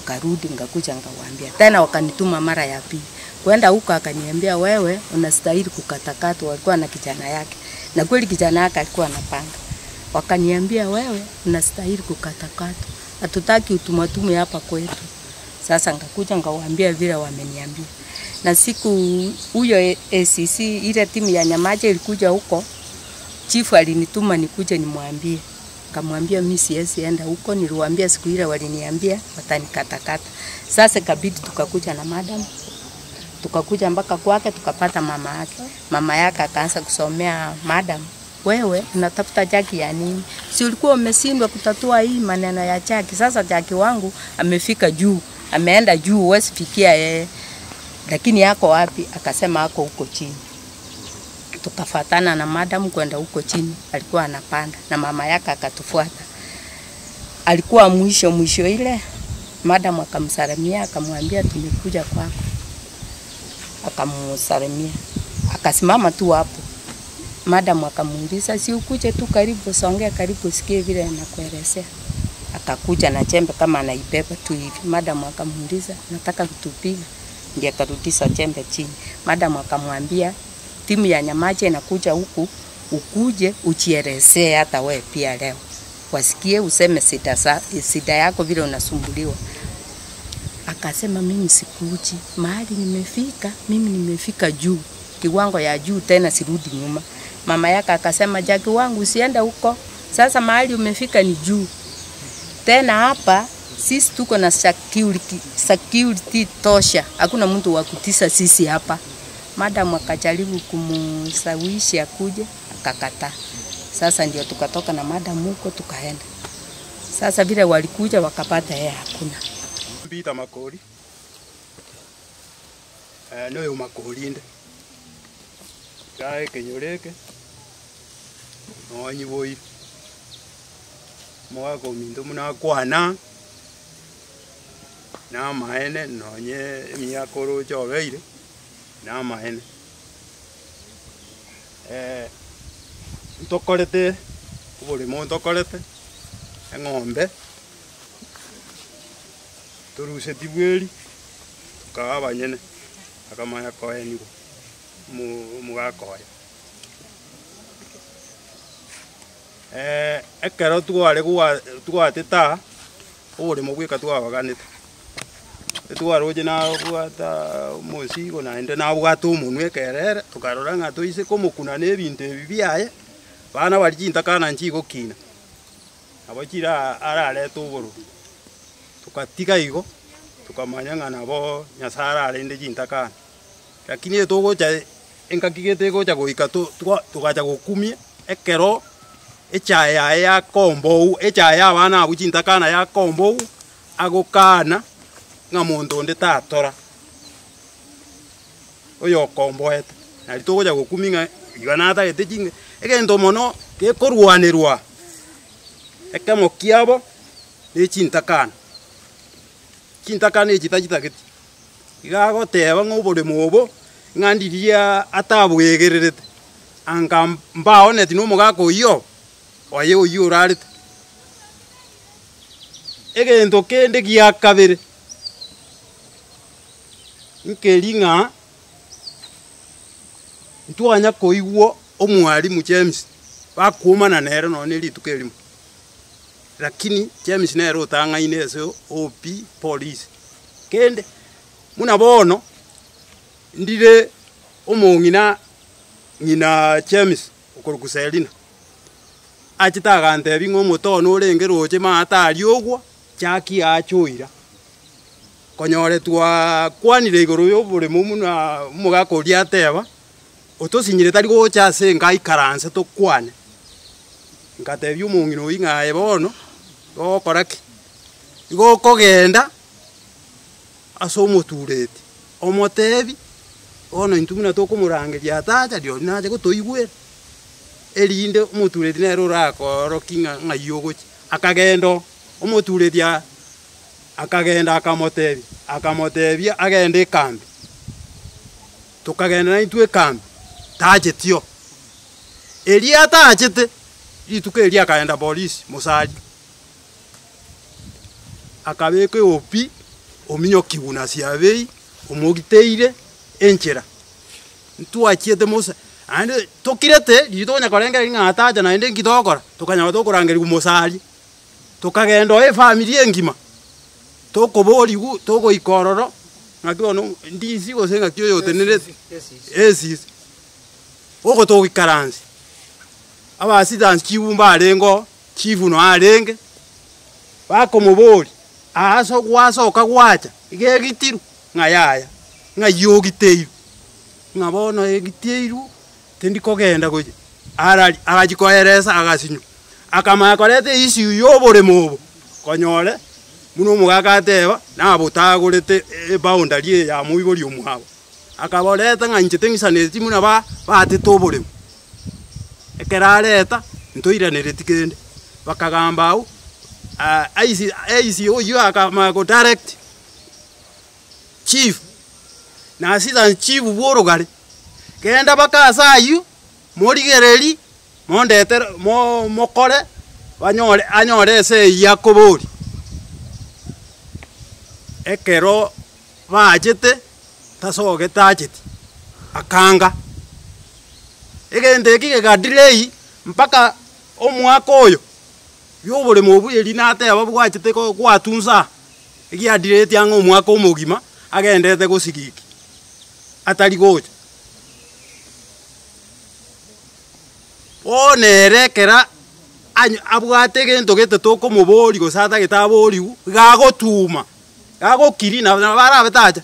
Karudi ngakuja ngawaambia. Tena wakanituma mara ya pili. Kwenda huko akaniambia wewe unastahili kukatakatwa. Walikuwa na kijana yake. Na kweli kijana yake alikuwa anapanga. Wakaniambia wewe unastahili kukatakatwa. Hatutaki utumatume hapa kwetu. Sasa ngakuja ngawaambia vile wameniambia. Na siku huyo ACC ile timu ya Nyamache ilikuja huko. Chifu alinituma nikuje nimwambie. Kamwambia mimi siwezi enda huko, niliwaambia siku ile waliniambia watanikatakata. Sasa kabidi tukakuja na madam. Tukakuja mpaka kwake tukapata mama yake. Mama yake akaanza kusomea madam, wewe unatafuta jaki ya nini? Si ulikuwa umeshindwa kutatua hii maneno ya jaki. Sasa jaki wangu amefika juu, ameenda juu, huwezi fikia yeye. Lakini yako wapi? Akasema yako huko chini. Tukafatana na madam kwenda huko chini, alikuwa anapanda na mama yake akatufuata. Alikuwa mwisho ile, madam akamsalimia, akamwambia tumekuja kwako. Akamsalimia. Akasimama tu hapo. Madam akamuuliza, si ukuje tu karibu, songea karibu sikie vile nakuelezea. Akakuja na jembe kama anaibeba tu hivi. Madam akamuuliza, nataka kutupiga. Ndiye akarudisha jembe chini. Madam akamwambia, timu ya Nyamache inakuja huku, ukuje ujielezee hata wewe pia leo. Wasikie useme shida yako vile unasumbuliwa. Akasema mimi sikuji. Mahali mimi nimefika juu. Kiwango ya juu tena sirudi nyuma. Mama yake akasema jaki wangu usienda huko. Sasa mahali umefika ni juu. Tena hapa sisi tuko na security tosha. Hakuna mtu wa kutisa sisi hapa. Madam akajaribu kumsawishi akuje, akakataa. Sasa ndio tukatoka na madam huko tukaenda. Sasa vile walikuja wakapata yeye hakuna. Mbita makori. Noyo makorinde. Gae kenyoreke. Nonyi boyi. Mwako mindu muna kwana. Na maene nonye miyakoro chobeire. Na maene. Ntokorete. Ubuli mo ntokorete. Ng'ombe. Turuse tibweri. Tukaba nyene. Akamaya koe nigo. Mugakoya. Ekero twateta. Ubuli mo gwika twabaganite. Twaroje na bwata musigo na ende na bwata umuntu ekerere tukarora nga tuise komukuna nebintu bibiaye bana bali kintakana nchigo kina abakira arare tuburu tukatika igo tukamanya nga nabo nyasara arende kintakana lakini togocha enkakigete gocha goika tugacha gokumia ekero echaya ya kombo echaya bana abukintakana ya kombo agokana nga muntu ndi tatora oyo komboete na litogoja gokuminga iganata etejinge egento mono ke korwanirwa ekemo kiabo echintakana echitagiti igagoteba ng'obore mobo ng'andiria atabwegererete anga mbao neti nomogako iyo oye oyo urarite egento kende gia kabere nkeringa ntwanya koigwo omwalimu James bakumana nero none lituke limu lakini James nero tanga ineso OP police kende muna bono ndire omongina ngina James okurukuselina achitaga ntebi ngomotono orenge roche matari ogwa chaki achoira konyore twa kwanire iguru yo buri mumuna mugakoria ateba otosinyire tari gocha se ngai karanse to kwane ngatebi omongino ingae bono gokoraki igo kogenda aso motureti omotebi ono intumuna to kumurangeria atacha dio naje gotoigwe erinde omotureti nero rakoro kinga ngayogochi akagendo omotureti akagenda akamotebi agenda ikambi tukagenda na itwe kambi tajetio eria tajete ituke eria akaenda polisi musali akabeke opi ominyo kiguna siabei omogiteire enchera ntuachiete musa ande tokirete litonya korengera ngataja na ende ngitokora tukanya tokorangeri kumusali tukagenda family engima tokobori gu toko ikororo ngakiono ndisi gosenga kyo yote nerete esis oko to ikaransi aba sidans kibumba arengo chivuno arenge bako mubori aso gwaso kagwacha igegitiru ngayaya ngayogiteiru ngabono egiteiru tendi kogenda goje arali agajikoeresa agasinyu akamakorete isi yobore mubo konyore muno mugakateba nabo tagurete boundary ya muibori omwabo akaboreta nganchete ngisaneti muna bate tobore ekerareta ntoiranere tikende bakagamba au aisi oyo akamago direct chief na assistant chief borogare kenda bakasa ayu morigereri mondete mokore anyore se yakobori ekero bajete tasoge tajeti akanga egende kige delay mpaka omwaka oyo yobore mobu eri nate ababwachete ko kwatunza igia delay yango omwaka omogima agendete gosigiki atari gocha onerekera abwate gento gete toko mubori gosata gitabori gagotuma gagokiri na barabe taja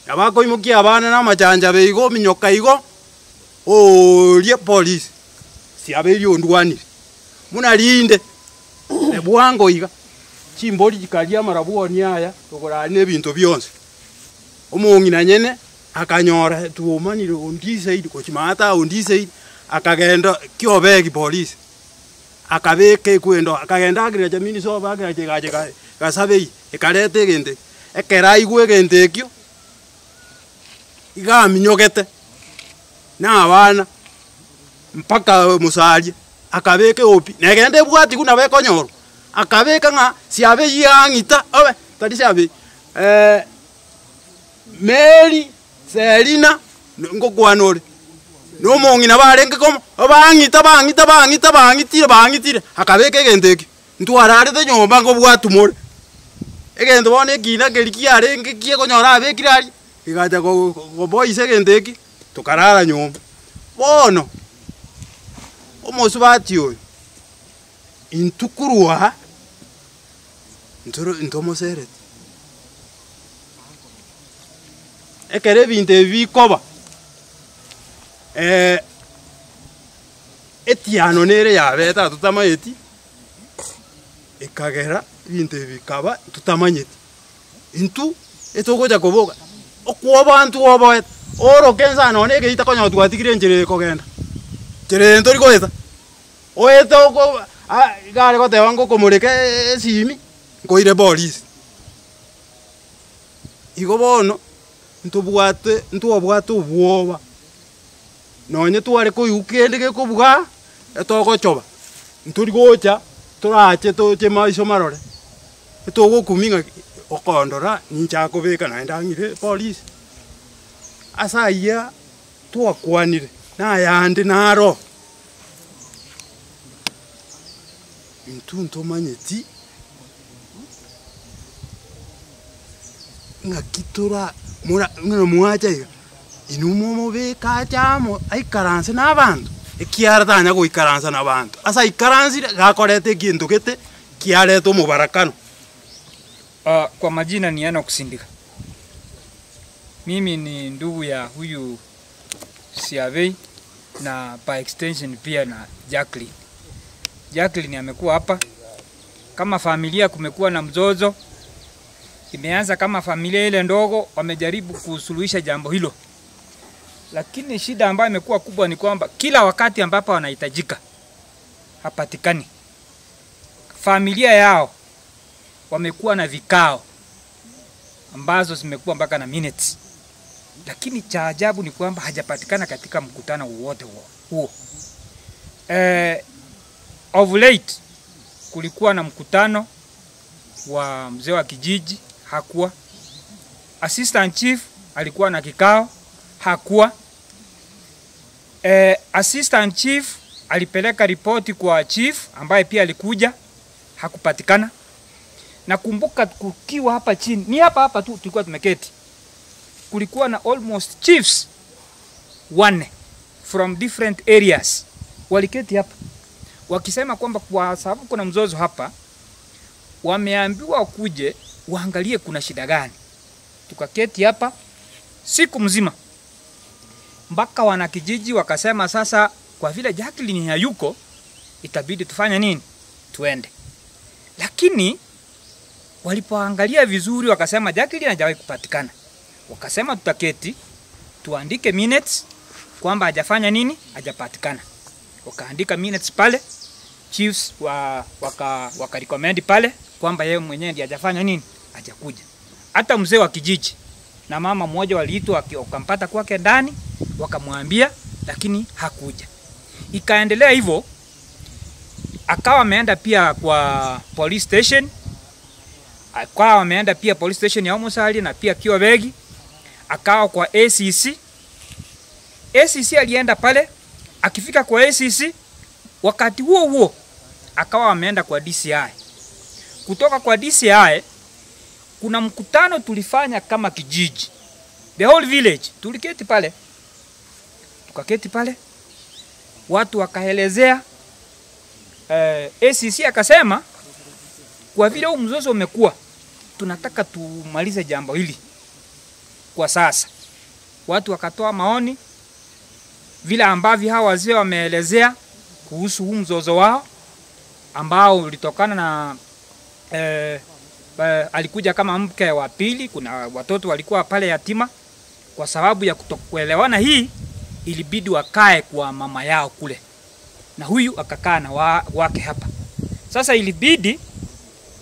abako imukia abana na majanja beigo minyoka igo orie police si aberi ondwani muna linde ebwango iga chimbori gikalia marabuoni aya togorane ebinto byonse omongina nyene akanyora tuomanire ondise idi kochimata ondise akagenda kiobegi police akabeke kwendo akagenda agire jamini so baga gaje gasabei ekarete gende ekera igwe gende ekyo iga minyogete na abana mpaka musali akabeke opi negende bwati kuna bekonyoro akabeka nga siabe yangita obe tadi siabe Mary Selina ngokwanore no mongina barenge komo bangitire akabeke gendeki ntwarare de nyomba ngo bwatumore egendo bone kina geriki arenge kie konyora abekirari igaja go boys gendeki tukarara nyomba bono omosu batyo intukurwa ntomoseret ekere binte bikoba etiano nere yabeta tutamayeti ekagera binte bikaba tutamanyeti intu etogoja koboga okwo bantu oboet oro kenza none geita konyo twatigire njere kogenda jere ntori goeta oeto ko gare gote wango komureke simi ngoire police igo bono ntubwate ubwoba nonye tware ko ukende ke kubuga etoko choba nturi gocha turache toche maiso marore etogo kuminga okondora nincha kobeka na ndangire police asaya twakwanire na yandi naro intunto manyeti ngakitura mura mwacha inumo beka chamo aikaranse n'abantu ikiaratanya guikaransa n'abantu asa ikaransi gakorete kintu kete kiareto mubarakano. Kwa majina ni Enoch Sindika. Mimi ni ndugu ya huyu Siavei na by extension pia na Jacqueline. Jacqueline amekuwa hapa kama familia, kumekuwa na mzozo. Imeanza kama familia ile ndogo, wamejaribu kusuluhisha jambo hilo. Lakini shida ambayo imekuwa kubwa ni kwamba kila wakati ambapo wanahitajika hapatikani. Familia yao wamekuwa na vikao ambazo zimekuwa mpaka na minutes. Lakini cha ajabu ni kwamba hajapatikana katika mkutano wowote huo. Of late kulikuwa na mkutano wa mzee wa kijiji, hakuwa. Assistant chief alikuwa na kikao, hakuwa. Assistant chief alipeleka ripoti kwa chief ambaye pia alikuja, hakupatikana. Nakumbuka kukiwa hapa chini, ni hapa tu tulikuwa tumeketi. Kulikuwa na almost chiefs 1 from different areas. Waliketi hapa wakisema kwamba kwa sababu kuna mzozo hapa, wameambiwa kuje waangalie kuna shida gani. Tukaketi hapa siku mzima mpaka wanakijiji wakasema sasa kwa vile Jacqueline hayuko itabidi tufanye nini? Tuende. Lakini walipoangalia vizuri wakasema Jacqueline hajawahi kupatikana. Wakasema tutaketi tuandike minutes kwamba hajafanya nini? Hajapatikana. Wakaandika minutes pale, chiefs waka recommend pale kwamba yeye mwenyewe ndiye hajafanya nini? Hajakuja. Hata mzee wa kijiji na mama mmoja waliitwa wakampata kwake ndani, wakamwambia lakini hakuja. Ikaendelea hivyo, akawa ameenda pia kwa police station. Akawa ameenda pia police station ya Omosali na pia Kiobegi. Akawa kwa ACC. ACC alienda pale, akifika kwa ACC wakati huo akawa ameenda kwa DCI. Kutoka kwa DCI kuna mkutano tulifanya kama kijiji. The whole village tuliketi pale. Tukaketi pale. Watu wakaelezea, ACC akasema kwa vile huu mzozo umekuwa, tunataka tumalize jambo hili kwa sasa. Watu wakatoa maoni vile ambavyo hawa wazee wameelezea kuhusu huu mzozo wao ambao ulitokana na alikuja kama mke wa pili, kuna watoto walikuwa pale yatima. Kwa sababu ya kutokuelewana hii ilibidi wakae kwa mama yao kule. Na huyu akakaa na wake hapa. Sasa ilibidi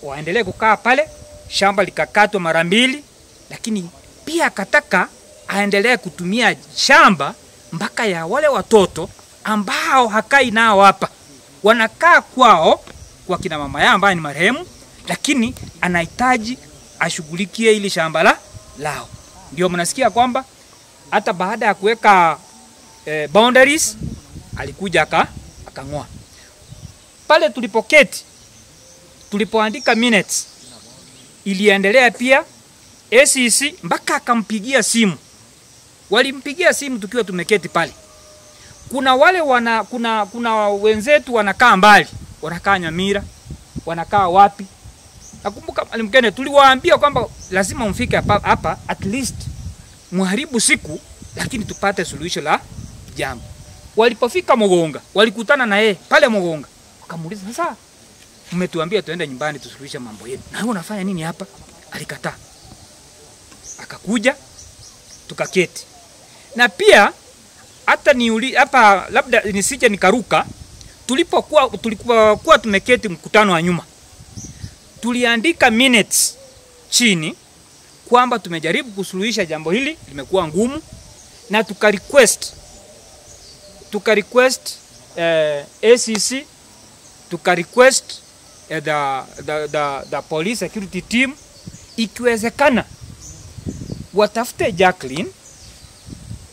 waendelee kukaa pale, shamba likakatwa mara 2, lakini pia akataka aendelee kutumia shamba mpaka ya wale watoto ambao hakai nao hapa. Wanakaa kwao kwa kina mama yao ambaye ni marehemu, lakini anahitaji ashughulikie ili shamba lao. Ndio mnasikia kwamba hata baada ya kuweka boundaries alikuja akang'oa. Pale tulipoketi, tulipoandika minutes, iliendelea pia ACC mpaka akampigia simu. Walimpigia simu tukiwa tumeketi pale. Kuna wale kuna wenzetu wanakaa mbali, wanakaa Nyamira, wanakaa wapi. Nakumbuka Mkene tuliwaambia kwamba lazima mfike hapa at least muharibu siku, lakini tupate suluhisho la jambo. Walipofika Mogonga, walikutana na yeye pale Mogonga. Wakamuuliza, "Sasa umetuambia tuende nyumbani tusuluhishe mambo yetu. Na wewe unafanya nini hapa?" Alikataa. Akakuja tukaketi. Na pia hata hapa labda nisije nikaruka, tulikuwa tumeketi mkutano wa nyuma. Tuliandika minutes chini kwamba tumejaribu kusuluhisha jambo hili, limekuwa ngumu, na tukarequest ACC, tukarequest the police security team, ikiwezekana watafute Jacqueline,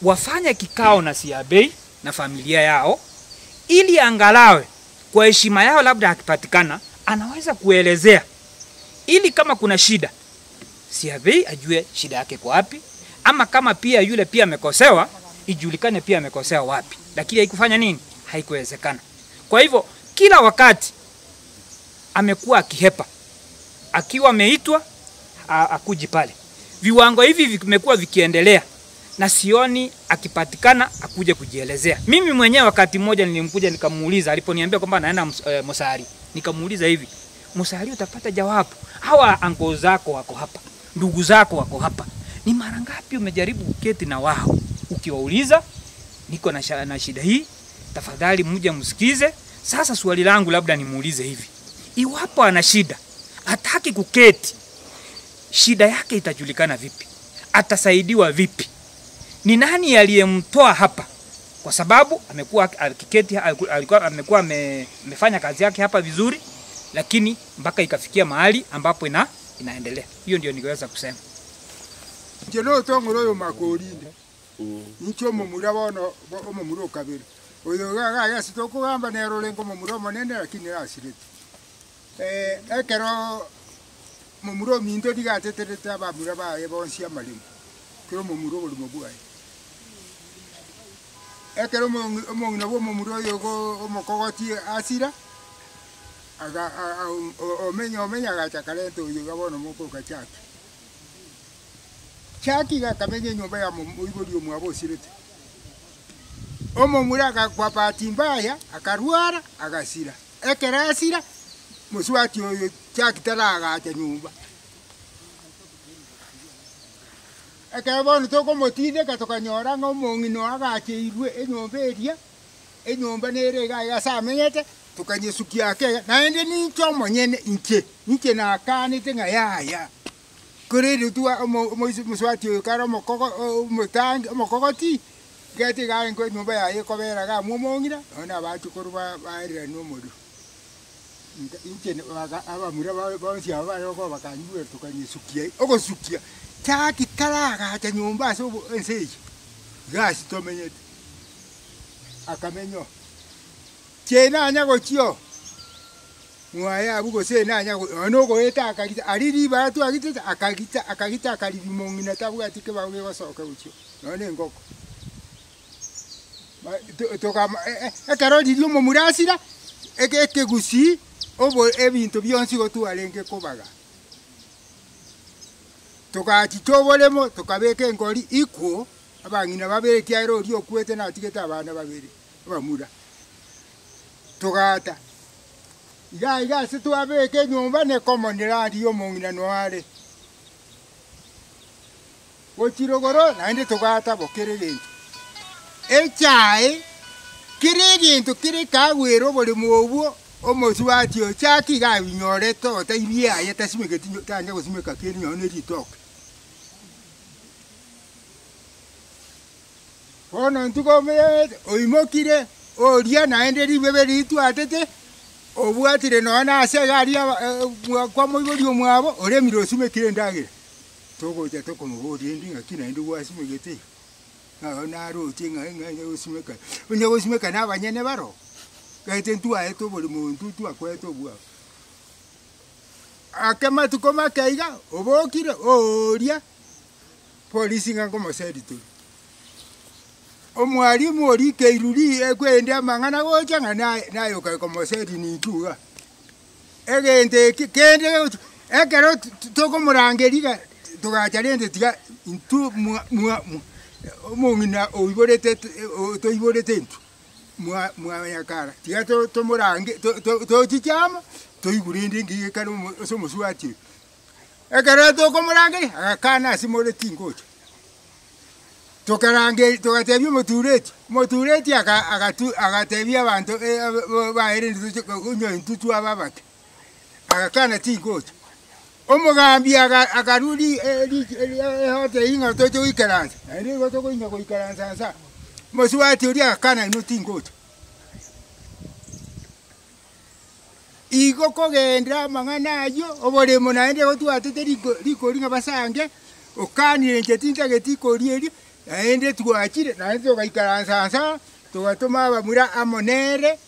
wafanye kikao na Siabei na familia yao, ili angalawe kwa heshima yao, labda akipatikana anaweza kuelezea, ili kama kuna shida CRB ajue shida yake kwa wapi, ama kama pia yule pia amekosewa ijulikane pia amekosewa wapi. Lakini haikufanya nini? Haikuwezekana. Kwa hivyo kila wakati amekuwa akihepa, akiwa ameitwa akuji pale. Viwango hivi vimekuwa vikiendelea na sioni akipatikana akuje kujielezea. Mimi mwenyewe wakati mmoja nilimkuja nikamuuliza, aliponiambia kwamba anaenda Mosari, nikamuuliza hivi, Mosari utapata jawabu, hawa ango zako wako hapa, ndugu zako wako hapa, ni mara ngapi umejaribu kuketi na wao ukiwauliza niko na shida hii, tafadhali mje msikize. Sasa swali langu labda nimuulize hivi, iwapo ana shida hataki kuketi, shida yake itajulikana vipi? Atasaidiwa vipi? Ni nani aliyemtoa hapa? Kwa sababu amekuwa akiketi, alikuwa amekuwa amefanya kazi yake hapa vizuri, lakini mpaka ikafikia mahali ambapo inaendelea. Hiyo ndio ningeweza kusema. Jeno tongoro yo makorinde. Nicho mumura bono omumuro kabiri. Oyo gaga yasitoko gamba nero lengo mumuro monene lakini asirete. Ekero mumuro mindo diga teterete abamura ba ebonsia malimu. Kero mumuro boli mobuai. Ekero omongina bo mumuro yo go omokogoti asira. Aga omenya gacha kaleto yo gabono moko kachaki. Chaki ga kamenye nyumba ya muibodi omwabo sirete. Omomura kwa pati mbaya akarwara agasira. Ekera asira muswati oyo chaki taraga acha nyumba. Ekera bono toko motide katoka nyora ngomongino agacheirwe enyomba eria. Enyomba nere ga yasamenyete tukanyesukia ake naende ni chomo nyene inche na kanite ngayaya. Kurere tuwa muswati karo mokoko mutang mokokoti gati ga ngo nyumba ya yeko bera ga mumongira ona batu kuruba baira no modu inche aba mura ba sia ba yoko bakanywe tukanyisukia ogosukia chaki karaga cha nyumba so enseji gasi tomenyete akamenyo chena nyago chio mwaya abugo se nanya ono go eta akagita ariri batu agita akagita akaribi mongina tabu atike bawe basoka ucho none ngoko toka ekarodi dio mumurasira eke gusi obo ebintu byonsi go tualenge kobaga toka chichobolemo tokabeke ngori iko abangina babere tiairo dio kwete na atiketa abana babere bamura togata iga se tu abeke nyumba ne komonera dio mongina noare ochirogoro naende togata bokere gintu echai kirigintu kiri kagwero boli muobuo omoswati ochaki ga binyore to ta ibia yeta simegeti tanja gosimeka kiri nyone ritoke ono ntuko me oimokire oria naende ribebe ritu atete obwatire nona ase gari kwa moibori omwabo ore mirosime kire ndagire togoja tokomubori ndinga kina ndu wasimegete na rotie nga usimeka unye usimeka na banyene baro gaite ntua eto boli muntu tu akweto bwa akema tukoma kaiga obokire oria polisi nga ngomo seditu omwalimu ori keiruri ekwende amangana gocha nga nayo komo sedi ni tuga egende kende ekero tokomurangeriga tugacarende tiga intu omongina oiborete toiborete ntu mwanyakara tiga tomurange tochichama toigurinde ngiye kanu somuswati ekero tokomurange akana asimore tingocha tokarange tokatebya motureti agatebya abantu baere ntunyo ntutu ababake akakana tingocha omugambi akarudi hote inga tocho ikaranza eri goto goinga go ikaranza sa moswati uri akana ino tingocha igo kogendra mangana ayo obore munaende gotu atete riko ringa basange okani nchetinja getiko rieri naende tuachire naende togaikaranza sa tugatuma bamura amonere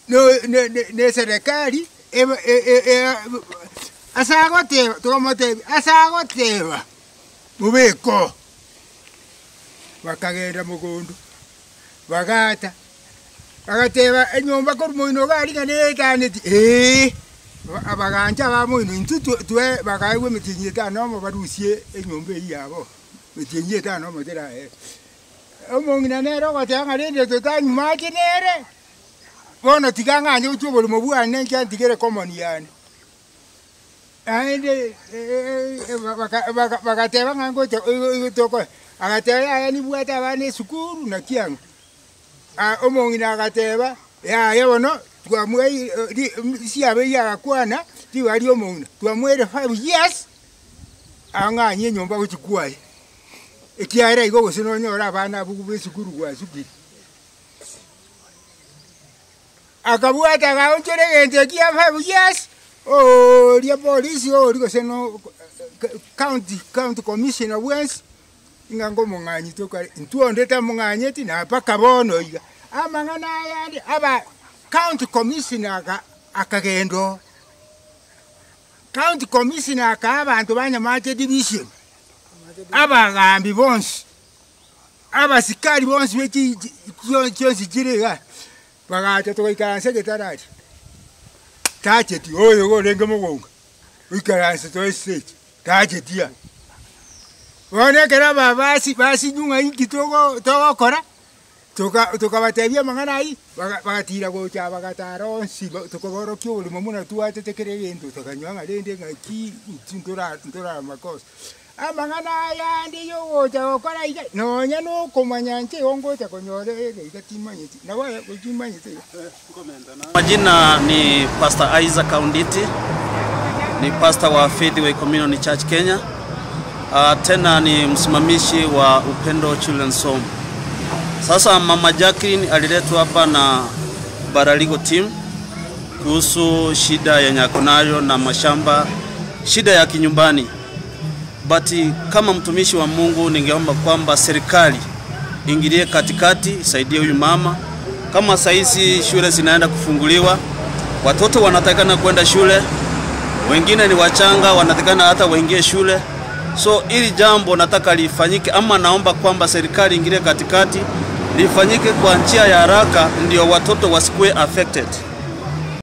ne serikali asagoteba tukamoteba asagoteba mubeko bakagenda mugundu bagata bagateba enyumba ko muino galinga netaneti abaganja bamuino intu twe bagaiwe mitinyi tano mo barusie enyumba yabo mitinyi tano mo tera omongina nero batanga rende tutanyuma kinere bono tiganganye uchobole mobwane nkantigere common yani aende bagateba ngango toko agateba yani bwata bane sukuru na kiango omongina agateba yabono twamwe siabe yakwana tiwali omongina twamwere 5 years anganye nyomba kuchikwaye ekiara igo gosinonyora abana bugu sukuru gwa sukiri akabwata gaonjere gente kia 5 years lia polisi liko seno county commissioner wens ingango munganyi toka ntuondeta munganyi ati na paka bono iga amangana yandi aba county commissioner akagendo county commissioner akabantu banyamache division abagambi bonsi abasikali bonsi beki kyonsi kirega bagacha toikaranse getarati tacheti oyo golenge mugonga uikaranse to stage tachetia wone kera basi nyunga ikitogo togokora tukabatebia mangana ai bagatira gocha bagataronsi tukogoro kyuli mumuna tuate tekere gento tukanywa rende ngaki ndura makosa amangana yandi yogocha gokora ige nonya no komanyanje ongocha konyore igatimanyiti nawe ukimanyiti. Majina ni Pastor Isaac Kaunditi, ni pastor wa Faithway Community Church Kenya. Tena ni msimamishi wa Upendo Children's Home. Sasa Mama Jacqueline aliletwa hapa na Baraligo team kuhusu shida yenye akonayo na mashamba, shida ya kinyumbani. But kama mtumishi wa Mungu ningeomba kwamba serikali ingilie katikati, isaidie huyu mama. Kama sahizi shule zinaenda kufunguliwa, watoto wanatakana kwenda shule, wengine ni wachanga wanatakana hata waingie shule. So ili jambo nataka lifanyike, ama naomba kwamba serikali ingilie katikati lifanyike kwa njia ya haraka ndio watoto wasikue affected.